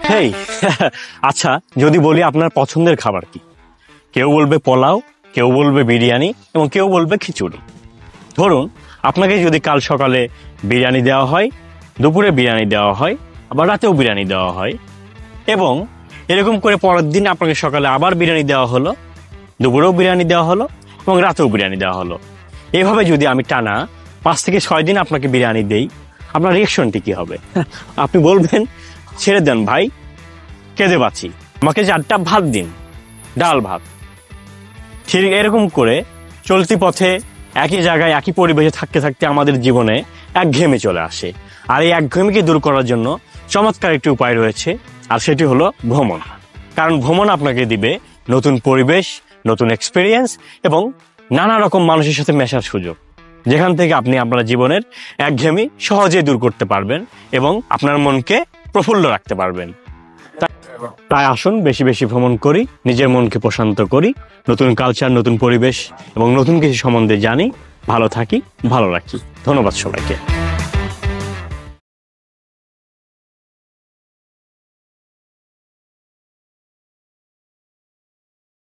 হেই আচ্ছা, যদি বলি আপনার পছন্দের খাবার কি? কেউ বলবে পোলাও, কেউ বলবে বিরিয়ানি এবং কেউ বলবে খিচুড়ি। ধরুন আপনাকে যদি কাল সকালে বিরিয়ানি দেওয়া হয়, দুপুরে বিরিয়ানি দেওয়া হয়, আবার রাতেও বিরিয়ানি দেওয়া হয়, এবং এরকম করে পরের দিন আপনাকে সকালে আবার বিরিয়ানি দেওয়া হলো, দুপুরেও বিরিয়ানি দেওয়া হলো এবং রাতেও বিরিয়ানি দেওয়া হলো, এভাবে যদি আমি টানা 5 থেকে 6 দিন আপনাকে বিরিয়ানি দেই, আপনার রিয়েকশনটি কি হবে? আপনি বলবেন ছেড়ে দেন ভাই, কেঁদে বাঁচি, আমাকে 4টা ভাত দিন, ডাল ভাত। ঠিক এরকম করে চলতি পথে একই জায়গায় একই পরিবেশে থাকতে থাকতে আমাদের জীবনে একঘেয়েমি চলে আসে। আর এই একঘেয়েমিকে দূর করার জন্য চমৎকার একটি উপায় রয়েছে, আর সেটি হলো ভ্রমণ। কারণ ভ্রমণ আপনাকে দিবে নতুন পরিবেশ, নতুন এক্সপিরিয়েন্স এবং নানা রকম মানুষের সাথে মেশার সুযোগ, যেখান থেকে আপনি আপনার জীবনের একঘেয়েমি সহজেই দূর করতে পারবেন এবং আপনার মনকে প্রফুল্ল রাখতে পারবেন। তাই আসুন বেশি বেশি ভ্রমণ করি, নিজের মনকে প্রশান্ত করি, নতুন কালচার, নতুন পরিবেশ এবং নতুন কিছু সম্বন্ধে জানি, ভালো থাকি, ভালো রাখি। ধন্যবাদ সবাইকে।